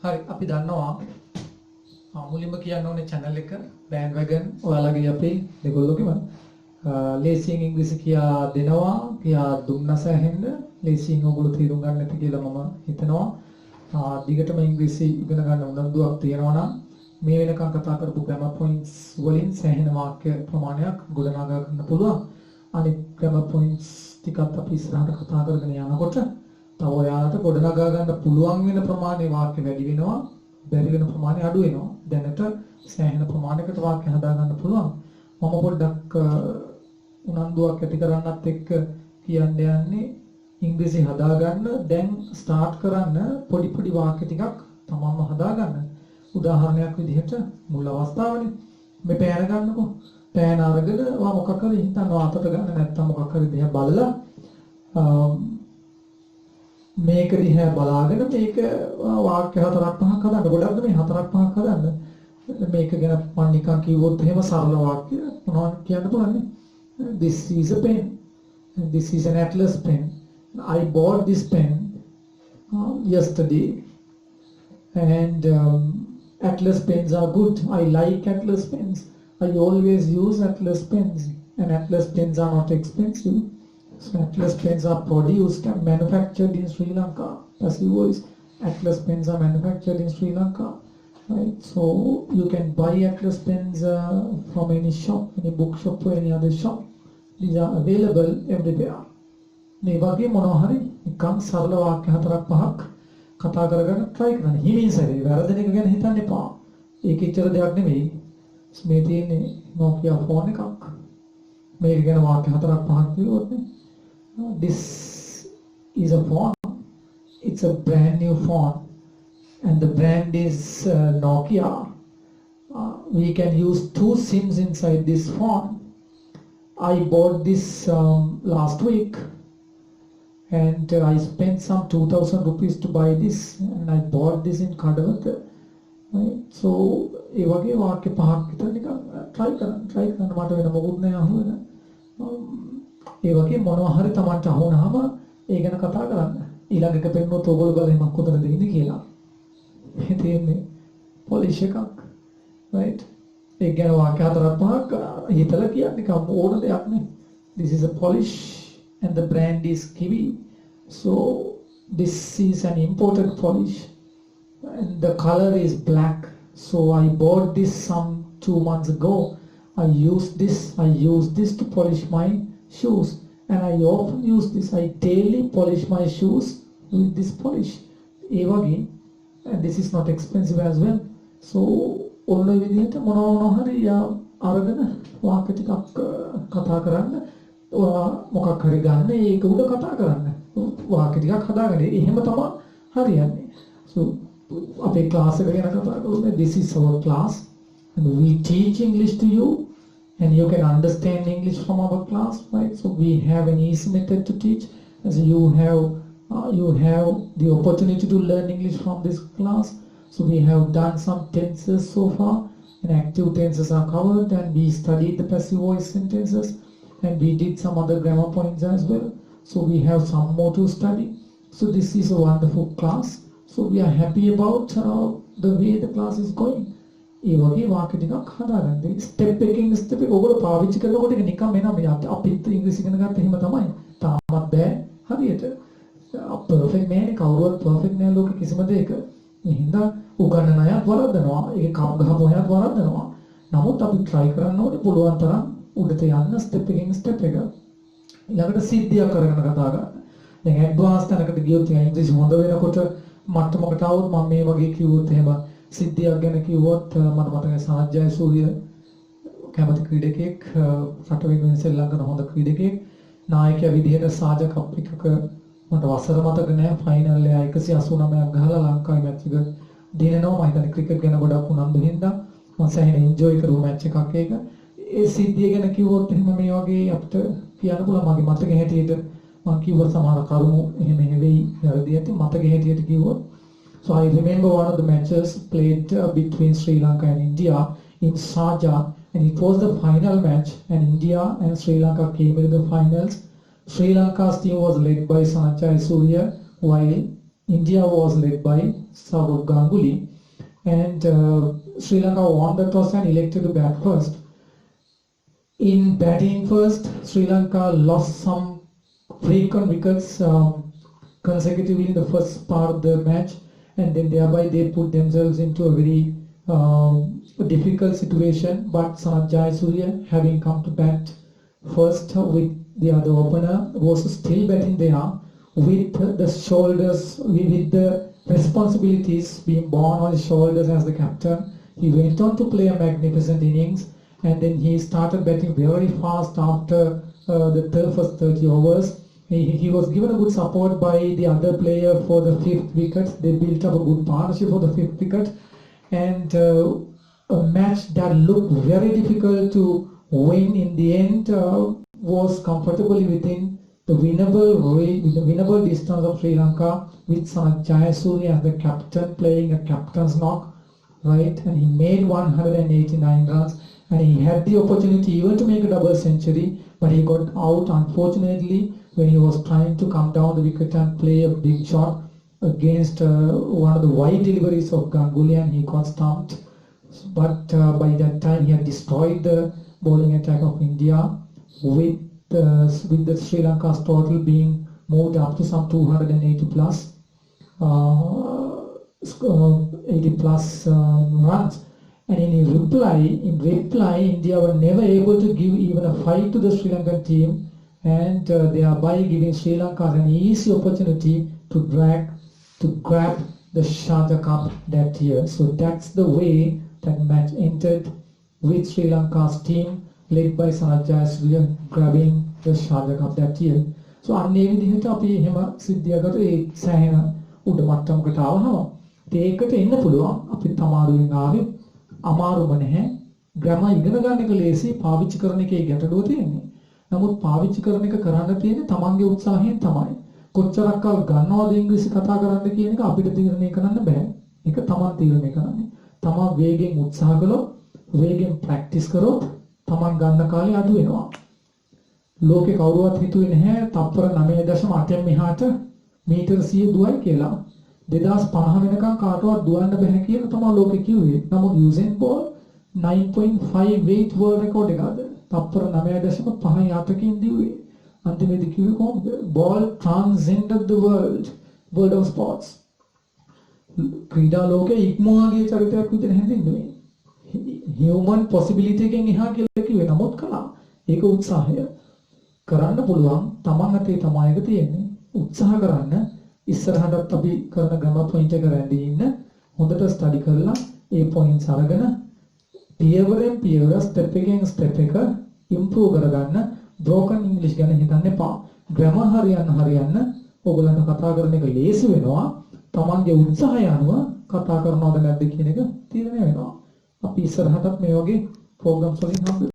හරි අපි දන්නවා මුලින්ම කියන්න ඕනේ channel එක bandwagon ඔයාලගේ අපේ දෙගොල්ලෝගෙම ලේසියෙන් ඉංග්‍රීසි කියා දෙනවා කියා දුන්නස හැෙන්න ලේසියෙන් ඔයගොල්ලෝ තීරුම් ගන්න නැති කියලා මම හිතනවා දිගටම ඉංග්‍රීසි ඉගෙන ගන්න උනන්දුවක් තියෙනවා නම් මේ වෙනකන් කතා කරපු grammar points වලින් සෑහෙන වාක්‍ය ප්‍රමාණයක් ගොඩනගා ගන්න පුළුවන් අනිත් grammar points ටිකත් අපි ඉස්සරහට කතා කරගෙන යනකොට තව ඔයාලට ගොඩනගා ගන්න පුළුවන් වෙන ප්‍රමාණයේ වාක්‍ය වැඩි වෙනවා බැරි වෙන ප්‍රමාණය අඩු වෙනවා දැනට සෑහෙන ප්‍රමාණයකට වාක්‍ය හදා ගන්න පුළුවන් මම පොඩ්ඩක් උනන්දුවක් ඇති කරන්නත් එක්ක කියන්න යන්නේ ඉංග්‍රීසි හදා ගන්න දැන් ස්ටාර්ට් කරන්න පොඩි පොඩි වාක්‍ය ටිකක් තමන්ම හදා ගන්න උදාහරණයක් විදිහට මුල් අවස්ථාවනේ මේ පෑන ගන්නකො පෑන අරගෙන ඔයා මොකක් හරි හිතනවා අතට ගන්න නැත්නම් මොකක් හරි දිහා බලලා මේක දිහා බලාගෙන මේක වාක්‍ය හතරක් පහක් හදන්න ගොඩක්ද මේ හතරක් පහක් හදන්න මේක ගැන මම නිකන් කිව්වොත් එහෙම සරල වාක්‍ය මොනවද කියන්න පුළුවන්නේ this is a pen this is an atlas pen I bought this pen yesterday and atlas pens are good I like atlas pens I always use atlas pens and atlas pens are not expensive so atlas pens are produced and manufactured in Sri Lanka passive voice atlas pens are manufactured in Sri Lanka right so you can buy atlas pens from any shop any bookshop or any other shop these are available everywhere මේ වගේ මොනවා හරි නිකන් සරල වාක්‍ය හතරක් පහක් කතා කරගෙන try කරන්න හිමින් සැරේ වැරදෙන එක ගැන හිතන්න එපා ඒක ඉතර දෙයක් නෙවෙයි මේ තියෙන්නේ Nokia phone එකක් මේක ගැන වාක්‍ය හතරක් පහක් කිව්වොත් this is a phone it's a brand new phone and the brand is Nokia we can use 2 SIMs inside this phone I bought this last week and I spent some 2,000 rupees to buy this and I bought this in Kadawatha right so ඒ වගේ වාක්‍ය පහක් විතර නිකන් try කරන්න මට වෙන මොකුත් නෑ අහුවෙන ඒ වගේ මොනවා හරි Tamanට අහුනහම ඒ ගැන කතා කරන්න ඊළඟ එක පෙන්නොත් ඔයගොල්ලෝ බලන්න මම කොතනද ඉන්නේ කියලා මේ තියෙන්නේ polish එකක් right ඒ ගැන වාක්‍ය හතරක් පහක් හිතලා කියන්නේ නිකන් ඕන දෙයක් නේ this is a polish and the brand is Kiwi so this is an imported polish and the color is black so I bought this some 2 months ago I use this to polish my shoes and I often use this I daily polish my shoes with this polish ඒ වගේ and this is not expensive as well so ඔන්න ඔය විදිහට මොනවා හරි අරගෙන වාක්‍ය ටිකක් කතා කරන්න ඔයා මොකක් හරි ගන්න ඒක උඩ කතා කරන්න වාක්‍ය ටිකක් හදාගන්න එහෙම තමයි හරියන්නේ so අපේ ක්ලාස් එක ගැන කතා කරන්නේ this is our class and we teach English to you and you can understand English from our class right so we have an easy method to teach as you have the opportunity to learn English from this class so we have done some tenses so far and active tenses are covered and we studied the passive voice sentences and we did some other grammar points as well so we have some more to study so this is a wonderful class so we are happy about the way the class is going ඒ වගේ වාක්‍ය ටිකක් හදාගන්න step එකකින් step එක ඔයගොල්ලෝ පාවිච්චි කරනකොට ඒක නිකන් එනවා මේ අපිත් ඉංග්‍රීසි ඉගෙන ගත්ත එහෙම තමයි තාමත් බෑ හරියට පර්ෆෙක්ට් නෑනේ කවුරුවත් පර්ෆෙක්ට් නෑ ලෝකෙ කිසිම දෙයක මේ හින්දා උගන්නන අයත් වරද්දනවා ඒක කම් ගහපු අයත් වරද්දනවා නමුත් අපි try කරන්න ඕනේ පුළුවන් තරම් උඩට යන්න ස්ටෙප් එකකින් ස්ටෙප් එක ඊළඟට සිද්ධියක් කරගෙන කතා කරන්න දැන් ඇඩ්වාන්ස් තැනකට ගියොත් ඉංග්‍රීසි හොඳ වෙනකොට මට්ටමකට આવොත් මම මේ වගේ කිව්වොත් එහෙම සිද්ධියක් ගැන කිව්වොත් මට මතකයි සාජ්ජය සූර්ය කැමති ක්‍රීඩකයෙක් රට වෙනුවෙන් සෙල්ලම් කරන හොඳ ක්‍රීඩකයෙක් නායකයා විදිහට සාජ කප් එකක මට වසර මතක නෑ ෆයිනල් එක 189ක් ගහලා ලංකාවේ මැච් එක දිනනවා මම හිතන්නේ ක්‍රිකට් ගැන ගොඩක් උනන්දු හින්දා මම සෑහෙන එන්ජොයි කරුව මැච් එකක් ඒක ඒ සිද්ධිය ගැන කිව්වොත් එහෙම මේ වගේ අපිට කියන්න පුළුවන් මගේ මතකයේ හැටියට මම කිව්ව සමහර කරුණු එහෙම නෙවෙයි වැරදි ඇති මතකයේ හැටියට කිව්වොත් so I remember one of the matches played between Sri Lanka and India in Sharjah and it was the final match and India and Sri Lanka came into the finals Sri Lanka's team was led by Sanjay Surya while India was led by Sourav Ganguly, and Sri Lanka won the toss and elected to bat first. In batting first, Sri Lanka lost some frequent wickets consecutively in the first part of the match, and then thereby they put themselves into a very difficult situation. But Sanath Jayasuriya, having come to bat first with the other opener, was still batting there with the shoulders, with the responsibilities being borne on his shoulders as the captain. He went on to play a magnificent innings, and then he started batting very fast after the first 30 overs. He was given a good support by the other player for the fifth wicket. They built up a good partnership for the fifth wicket, and a match that looked very difficult to win in the end was comfortably within the winnable distance of Sri Lanka, with Sanath Jayasuriya as the captain playing a captain's knock, right? And he made 189 runs, and he had the opportunity even to make a double century, but he got out unfortunately when he was trying to come down the wicket and play a big shot against one of the wide deliveries of Ganguly, and he got stumped. But by that time he had destroyed the bowling attack of India, with the Sri Lanka's total being moved up to some 280 plus 80 plus runs. And in reply, India were never able to give even a fight to the Sri Lankan team, and thereby giving Sri Lanka an easy opportunity to grab the Sharjah Cup that year. So that's the way that match ended, with Sri Lanka's team led by Sanath Jayasuriya grabbing the Sharjah Cup that year. So අන්නේ විදිහට අපි එහෙම සිද්ධියකට ඒ සෑහෙන උඩ මට්ටමකට ආවම ඒකට එන්න පුළුවන්. අපි තමාරුවෙන් ආවේ අමාරුම නැහැ. ග්‍රැමර් ඉගෙන ගන්න එක ලේසි, පාවිච්චි කරන එකේ ගැටලුව තියෙන්නේ. නමුත් පාවිච්චි කරන එක කරන්න තියෙන්නේ තමන්ගේ උත්සාහයෙන් තමයි. කොච්චරක් කල් ගන්නවද ඉංග්‍රීසි කතා කරන්න කියන එක අපිට තීරණය කරන්න බෑ. ඒක තමන් තීරණය කරන්නේ. තමන් වේගෙන් උත්සාහ කළොත්, වේගෙන් ප්‍රැක්ටිස් කරොත් තමන් ගන්න කාලේ අඩු වෙනවා. ලෝකේ කවුරුවත් හිතුවේ නැහැ තප්පර 9.8න් මෙහාට මීටර 100 දුවයි කියලා. 2050 වෙනකන් කාටවත් දුවන්න බෑ කියලා තමයි ලෝකෙ කිව්වේ. නමුත් යුසේන් බෝල් 9.58 world record එකද තප්පර 9.58කින් දිව්වේ. අන්තිමේදී කිව්වේ කොහොමද? Ball transcended the world of sports. ක්‍රීඩා ලෝකයේ ඉක්මවා ගිය චරිතයක් විදිහට හැඳින්වුවේ. human possibility එකෙන් එහා කියලා කිව්වේ. නමුත් කළා. ඒක උත්සාහය. කරන්න පුළුවන්. තමන් අතේ තමයි ඒක තියෙන්නේ. උත්සාහ කරන්න. ඉස්සරහටත් අපි කරන ගම පොයින්ට් එක රැඳී ඉන්න. හොඳට ස්ටඩි කරලා ඒ පොයින්ට්ස් අරගෙන පියවරෙන් පියවර ස්ටෙප් එකෙන් ස්ටෙප් එක ඉම්ප්‍රූව් කරගන්න. බ්‍රෝකන් ඉංග්‍රීසි ගැන හිතන්න එපා. ග්‍රැමර් හරියන්න ඔයගොල්ලන්ට කතා කරන එක ලේසි වෙනවා. තමන්ගේ උත්සාහය අනුව කතා කරනවද නැද්ද කියන එක තීරණය වෙනවා. අපි ඉස්සරහටත් මේ වගේ ප්‍රෝග්‍රෑම්ස් වලින් හම්බ